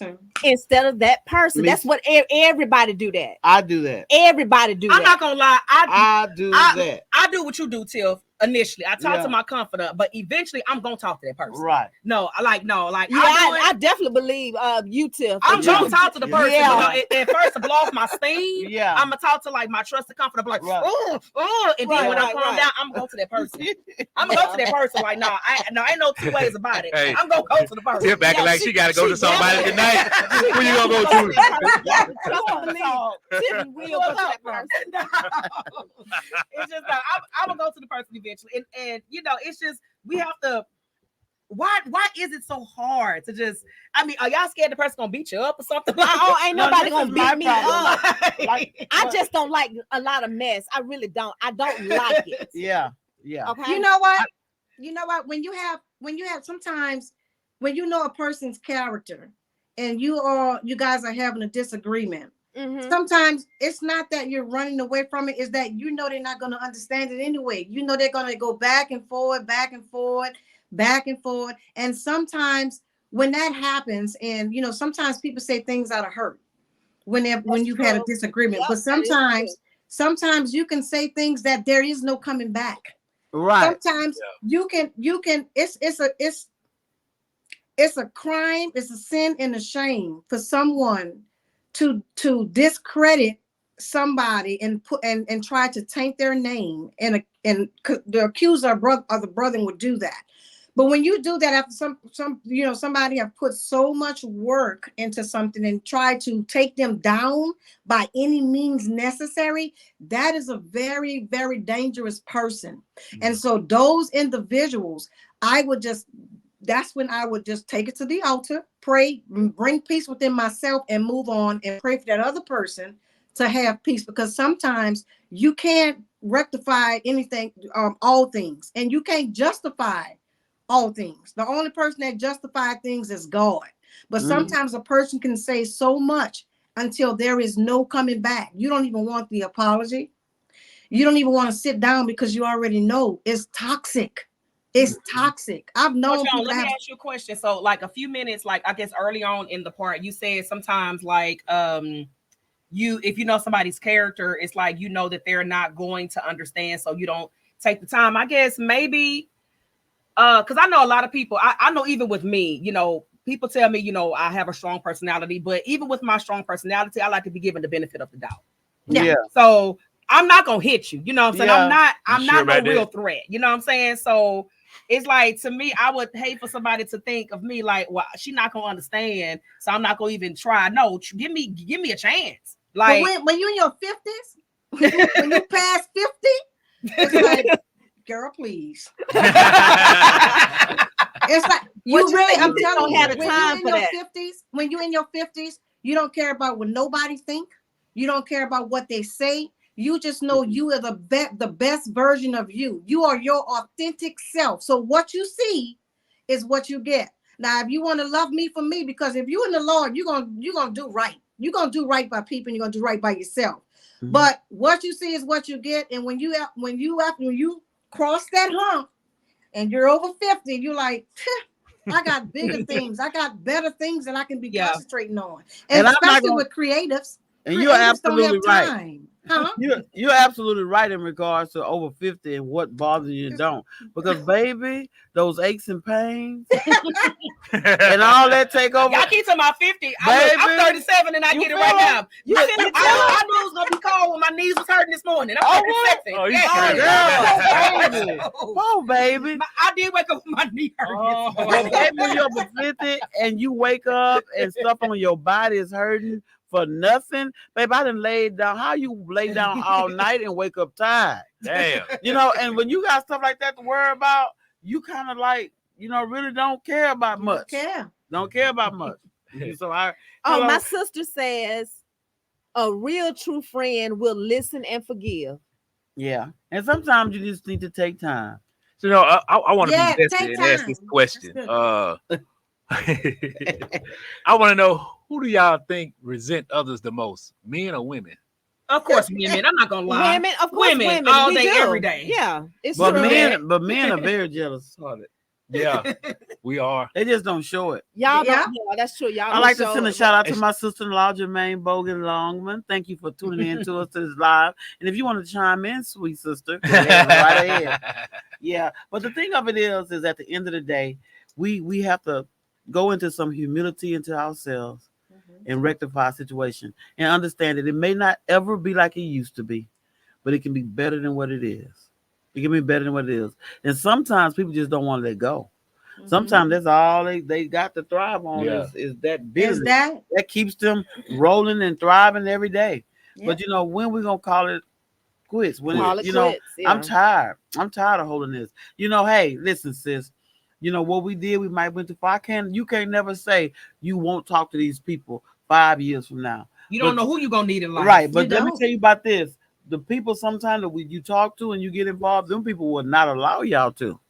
instead of that person. That's what everybody do that. I do that. Everybody do that. I'm not gonna lie. I do that. I do what you do, Tiff. Initially, I talk to my confidant, but eventually, I'm gonna talk to that person. Right? I definitely believe you, Tiff. I'm gonna talk to the person. Yeah. At first to blow off my steam. Yeah. I'm gonna talk to like my trusted confidant, like, and then when I calm down, I'm gonna go to that person. I'm gonna go to that person. Like, ain't no two ways about it. Hey. I'm gonna go to the person. Tiff acting like she gotta go to somebody tonight. Who you gonna go to? Tiffany will go to that person. It's just that I'm gonna go to the person eventually, and it's just we have to. Why is it so hard to just? I mean, are y'all scared the person gonna beat you up or something? Ain't nobody gonna beat me up. I just don't like a lot of mess. I really don't. I don't like it. Yeah. Okay. You know what? When you have sometimes when you know a person's character and you guys are having a disagreement. Mm-hmm. Sometimes it's not that you're running away from it, it's that they're not going to understand it anyway. They're going to go back and forth, back and forth, back and forth. And sometimes when that happens, and sometimes people say things out of hurt when you've had a disagreement. Yep, but sometimes you can say things that there is no coming back. Right. Sometimes you can it's a crime, it's a sin and a shame for someone to discredit somebody and try to taint their name, and the accuser of the brother would do that. But when you do that after somebody have put so much work into something and try to take them down by any means necessary, that is a very, very dangerous person. Mm-hmm. And so those individuals, that's when I would just take it to the altar, pray, bring peace within myself, and move on and pray for that other person to have peace. Because sometimes you can't rectify anything, all things, and you can't justify all things. The only person that justifies things is God. But sometimes a person can say so much until there is no coming back. You don't even want the apology. You don't even want to sit down because you already know it's toxic. It's toxic. I've known people. Let me ask you a question. So, like a few minutes, like I guess early on in the part, you said sometimes like if you know somebody's character, it's like that they're not going to understand, so you don't take the time. I guess maybe because I know a lot of people. I know even with me, people tell me I have a strong personality, but even with my strong personality, I like to be given the benefit of the doubt. Yeah. So I'm not gonna hit you. You know what I'm saying? Yeah. I'm not no real threat. You know what I'm saying? So it's like, to me, I would hate for somebody to think of me like, well, she's not gonna understand, so I'm not gonna even try. No, give me a chance. Like, but when you're in your 50s, when you pass 50, it's like, girl, please. It's like you really, I'm telling you, when you're in your 50s, when you're in your 50s, you don't care about what nobody think. You don't care about what they say. You just know you are the best version of you. You are your authentic self. So what you see is what you get. Now, if you want to love me for me, because if you're in the Lord, you're gonna do right. You're gonna do right by people, and you're gonna do right by yourself. Mm-hmm. But what you see is what you get. And when you cross that hump and you're over 50, you're like, I got bigger things. I got better things that I can be concentrating on. And especially with creatives. And you're absolutely right. Time. Huh? You're absolutely right in regards to over 50 and what bothers you don't. Because baby, those aches and pains and all that take over. Y'all keep talking about 50. I'm 37 and I get it right now. I knew it was gonna be cold when my knees was hurting this morning. I'm 37. Oh, baby. I did wake up with my knee hurting. But baby, when you're over 50 and you wake up and stuff on your body is hurting for nothing, babe, I done laid down. How you lay down all night and wake up tired? Damn. You know, and when you got stuff like that to worry about, you kind of like, you know, really don't care about much. Don't care about much. So my sister says a real true friend will listen and forgive. Yeah. And sometimes you just need to take time. So, you know, I want to be invested and ask this question. I want to know, who do y'all think resent others the most, men or women? Of course, women. I'm not gonna lie. Women, of course, women all day, every day. Yeah, it's but true. Men are very jealous of it. Yeah, we are. They just don't show it. Y'all don't. Yeah, that's true. Y'all. I like to send a shout out to my sister-in-law, Jermaine Bogan Longman. Thank you for tuning in to us to this live. And if you want to chime in, sweet sister, go ahead, right ahead. Yeah, but the thing of it is at the end of the day, we have to go into some humility into ourselves and rectify a situation and understand that it may not ever be like it used to be, but it can be better than what it is. It can be better than what it is. And sometimes people just don't want to let go. Sometimes that's all they got to thrive on is that business. That keeps them rolling and thriving every day. Yeah. But you know, when we gonna call it quits? When I'm tired. I'm tired of holding this. You know, hey, listen, sis. You know what we did? We might went too far. You can't never say you won't talk to these people 5 years from now. You don't know who you're gonna need in life. Right. But let me tell you about this. The people sometimes that you talk to and you get involved, them people will not allow y'all to.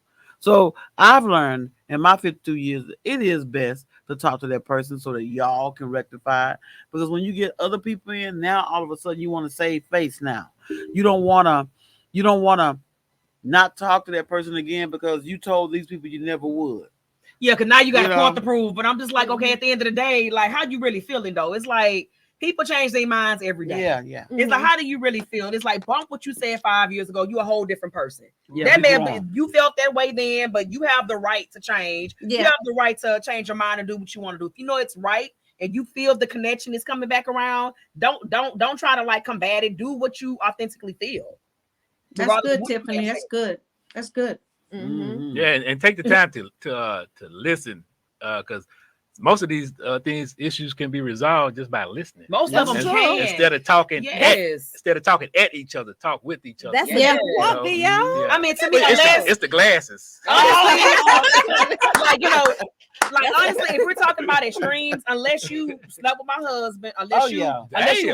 So I've learned in my 52 years, it is best to talk to that person so that y'all can rectify it. Because when you get other people in, now all of a sudden you want to save face now. You don't wanna not talk to that person again because you told these people you never would. Yeah, because now you got a point to prove. But I'm just like, okay, at the end of the day, like, how you really feeling though? It's like people change their minds every day. Yeah. It's like, how do you really feel? It's like, bump what you said 5 years ago. You a whole different person. Yeah, that may have been, you felt that way then, but you have the right to change. Yeah. You have the right to change your mind and do what you want to do. If you know it's right and you feel the connection is coming back around, don't try to like combat it. Do what you authentically feel. That's good, Tiffany. That's good. That's good. Mm-hmm. Yeah, and take the time to listen, because most of these issues can be resolved just by listening. Most of them can. Instead of talking at each other, talk with each other. That's y'all. I mean, to me, it's the glasses. Like, you know, like honestly, if we're talking about extremes, unless you slept with my husband, unless you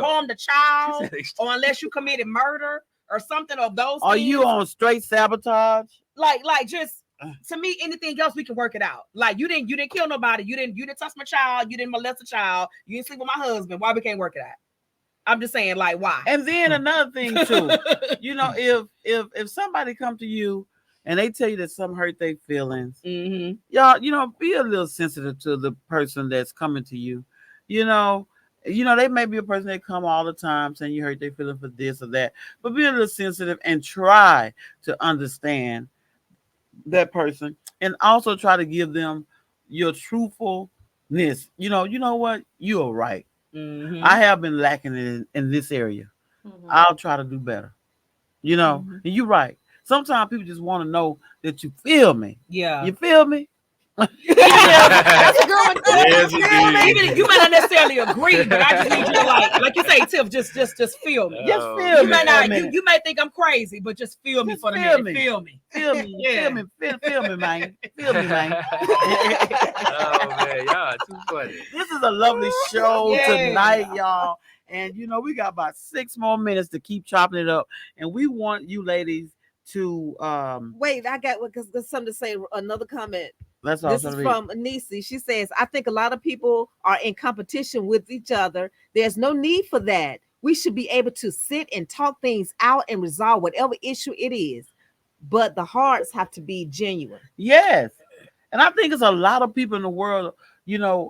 harmed a child, or unless you committed murder or something of those Are things, you on straight sabotage? Like just to me, anything else we can work it out. Like you didn't kill nobody, you didn't touch my child, you didn't molest a child, you didn't sleep with my husband. Why we can't work it out? I'm just saying, like, why? And then another thing too, you know, if somebody come to you and they tell you that some hurt their feelings, y'all, you know, be a little sensitive to the person that's coming to you. You know, they may be a person that come all the time saying you hurt their feelings for this or that, but be a little sensitive and try to understand that person and also try to give them your truthfulness. You know what? You're right. I have been lacking in this area. I'll try to do better. You know, and you're right. Sometimes people just want to know that you feel me. Yeah. You feel me? That's a good one. Yes, indeed. Even you might not necessarily agree, but I just need you to like you say, Tiff, just feel me. Just Oh, feel You me. might for a not, minute. you may think I'm crazy, but just feel me Just for the feel minute. me. Feel me. Feel me. Yeah. Feel me. Feel me, man. Feel me, man. Oh man, y'all too funny. This is a lovely show Yeah. tonight, y'all. And we got about 6 more minutes to keep chopping it up. And we want you ladies to Wait, I got there's something to say. Another comment. that's all. This is from Nisi. She says, I think a lot of people are in competition with each other. There's no need for that. We should be able to sit and talk things out and resolve whatever issue it is. But the hearts have to be genuine. Yes. And I think it's a lot of people in the world,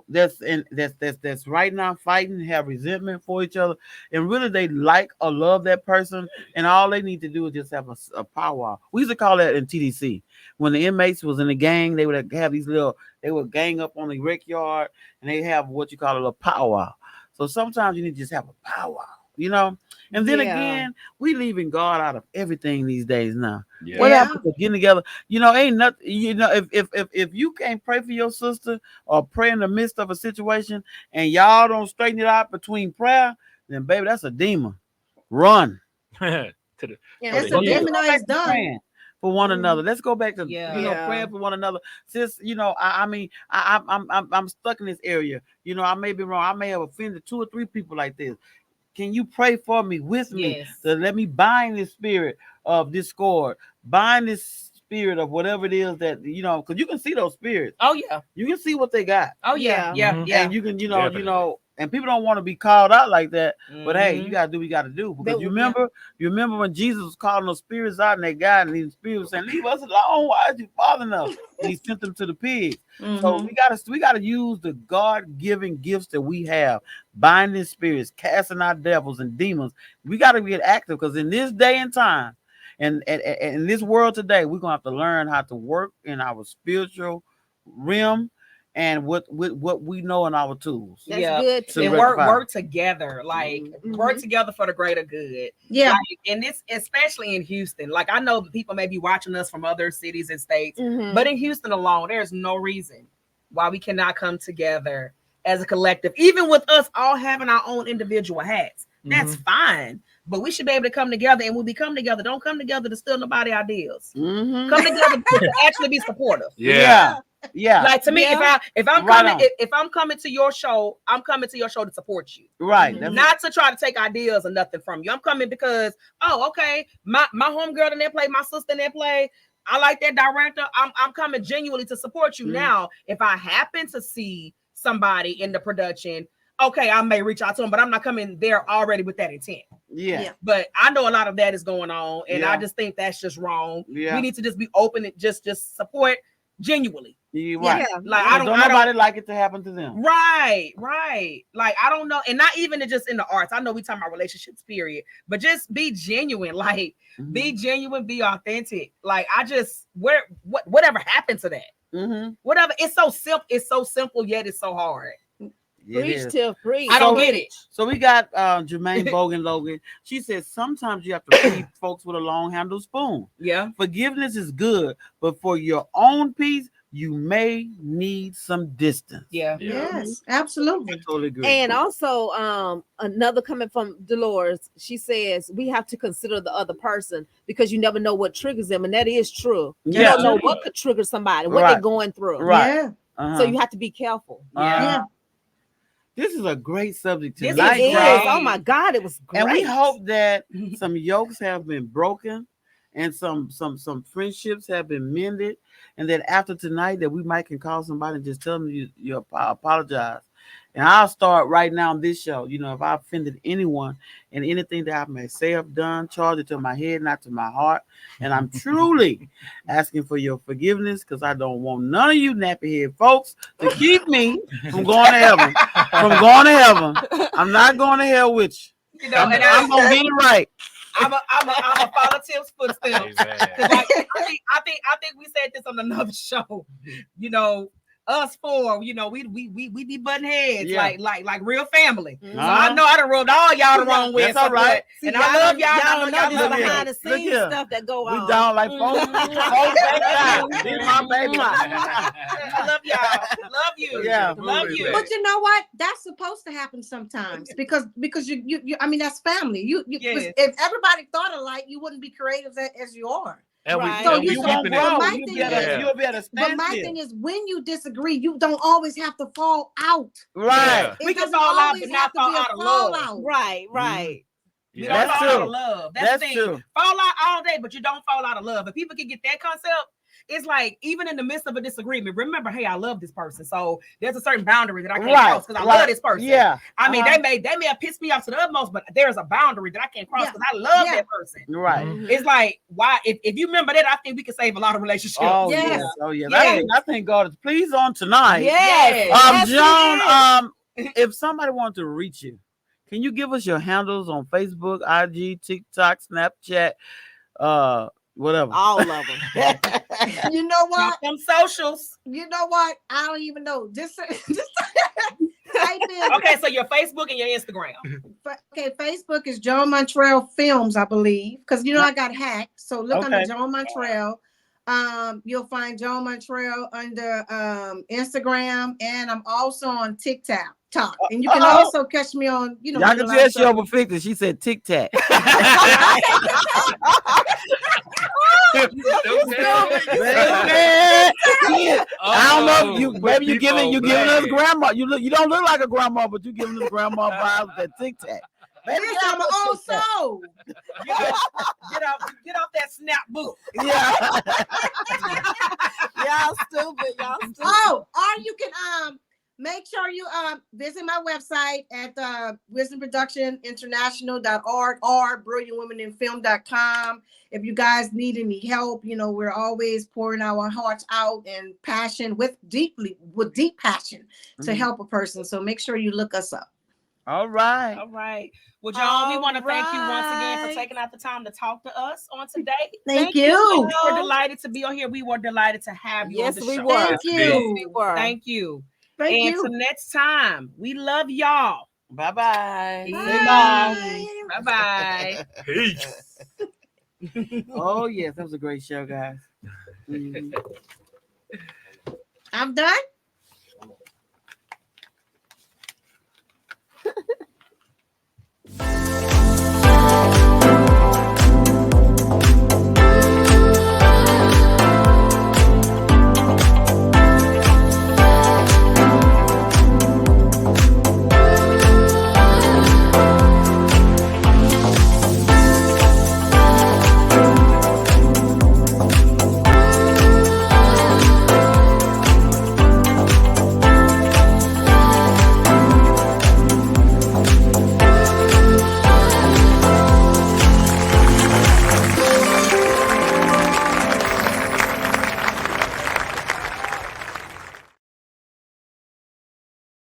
that's right now fighting, have resentment for each other, and really they like or love that person, and all they need to do is just have a powwow. We used to call that in TDC. When the inmates was in the gang, they would have they would gang up on the rec yard, and they have what you call a powwow. So sometimes you need to just have a powwow, And then again, we leaving God out of everything these days now. Yeah. What happened to getting together? Ain't nothing. If you can't pray for your sister or pray in the midst of a situation and y'all don't straighten it out between prayer, then baby, that's a demon. Run. To the, That's the a heel. demonized done. Praying for one another. Let's go back to Yeah. praying for one another. Since I'm stuck in this area. I may be wrong. I may have offended 2 or 3 people like this. Can you pray for me with me Yes. to let me bind this spirit of discord, bind this spirit of whatever it is that because you can see those spirits. Oh yeah. You can see what they got. Oh yeah. Yeah. Mhm. Yeah. And you can, Definitely. and people don't want to be called out like that. But hey, you Mhm. gotta do what you gotta do. Because But- you remember when Jesus was calling those spirits out and they got, and these spirits was saying, leave us alone, why is you bothering us? And he sent them to the pigs. So we gotta use the God-given gifts that we have, binding spirits, casting out devils and demons. We gotta get active because in this day and time, and in this world today, we're gonna have to learn how to work in our spiritual realm and what we know in our tools. That's Yeah. good To too. And rectify. work together, like work together for the greater good. Yeah. Like, and this especially in Houston. Like I know people may be watching us from other cities and states, Mhm. but in Houston alone, there's no reason why we cannot come together as a collective, even with us all having our own individual hats. That's fine. But we should be able to come together, and when we come together, don't come together to steal nobody ideas. Mhm. Come together to actually be supportive. Yeah. Yeah. Like to me, Yeah. if I'm Right coming on. if I'm coming to your show, I'm coming to your show to support you. Right. Mhm. Not to try to take ideas or nothing from you. I'm coming because okay, my homegirl in that play, my sister in that play. I like that director. I'm coming genuinely to support you. Mhm. Now, if I happen to see somebody in the production, okay, I may reach out to them, but I'm not coming there already with that intent. Yeah. Yeah. But I know a lot of that is going on, and Yeah. I just think that's just wrong. Yeah. We need to just be open and just support genuinely. You're right. Yeah. Like Don't nobody like it to happen to them. Right. Like I don't know, and not even just in the arts. I know we talking about relationships, period, but just be genuine. Like be genuine, be authentic. Like whatever happened to that? Mm-hmm. Whatever. It's so simple. It's so simple, yet it's so hard. Preach till preach. I don't get it. So we got Jermaine Bogan Logan. She says sometimes you have to feed folks with a long handled spoon. Yeah. Forgiveness is good, but for your own peace, you may need some distance. Yeah. Yes, I absolutely. totally agree. And also, another comment from Dolores. She says we have to consider the other person because you never know what triggers them, and that is true. You Yeah. don't know what could trigger somebody, what Right. they're going through. Right. Yeah. Uh-huh. So you have to be careful. Yeah. This is a great subject This tonight, It is. right. y'all. Oh my God, it was great. And we hope that some yokes have been broken and some friendships have been mended, and that after tonight that we might can call somebody and just tell them you apologize. And I'll start right now on this show. If I offended anyone in anything that I may say or done, charge it to my head, not to my heart. And I'm truly asking for your forgiveness because I don't want none of you nappy head folks to keep me from going to heaven. I'm not going to hell with you. And I'm gonna get it right. I'm a follow Tim's footsteps. Amen. Like, I think we said this on another show. us four, you know, we be butting heads Yeah. like real family. Mhm. So I know I done rubbed all y'all the wrong way. That's all right. See, And I love y'all. Y'all I don't know know y'all this love behind me. the Look scenes here. stuff that go We on. down like four times. These my baby. I love y'all. Love you. Yeah. Love you. But you know what? That's supposed to happen sometimes because you I mean that's family. Yes. If everybody thought alike, you wouldn't be creative as you are. And Right. we, So and you we You so- won't keeping but grow. it. my You'll thing be able is- to, you'll be able to But stand my still. thing is when you disagree, you don't always have to fall out. Right. It We can doesn't fall out, always but have not to fall be a out of love. fallout. Right, right. We Yeah. don't That's fall out true. of love. That's the thing. true. Fall out all day, but you don't fall out of love. If people can get that concept, it's like even in the midst of a disagreement, remember, hey, I love this person. So there's a certain boundary that I can't cross because I love this person. Yeah. I mean, they may have pissed me off to the utmost, but there's a boundary that I can't cross because I love that person. Right. Mhm. It's like, why? If you remember that, I think we can save a lot of relationships. Oh Yes. yes. Oh yes. Yes. I think God is pleased on tonight. Yes. Yes. Joan, if somebody wants to reach you, can you give us your handles on Facebook, IG, TikTok, Snapchat, whatever? All of them. You know what? Some socials. You know what? I don't even know. Just type in. Okay, so your Facebook and your Instagram. Okay, Facebook is Joan Montreuil Films, I believe, because you know I got hacked. So look under Okay. Joan Montreuil. You'll find Joan Montreuil under Instagram, and I'm also on TikTok. And you can also catch me on, Y'all can Real tell Life she over 50. She said Tic Tac. I don't know if you maybe you giving us grandma. You don't look like a grandma, but you giving us grandma vibes with that Tic Tac. This I'm an old soul. Get off that snap book. Yeah. Y'all stupid. Y'all stupid. Oh, or you can make sure you visit my website at wisdomproductioninternational.org or brilliantwomeninfilm.com. If you guys need any help, we're always pouring our hearts out and passion with deep passion to help a person. So make sure you look us up. All right. All right. Well, Joan, we want to thank you once again for taking out the time to talk to us on today. Thank you. We were delighted to be on here. We were delighted to have you on Yes, the we show. were. Thank you. Yes, we were. Thank you. Thank and you. till next time, we love y'all. Bye-bye. Bye-bye. Peace. Oh, yes. That was a great show, guys. Mhm. I'm done.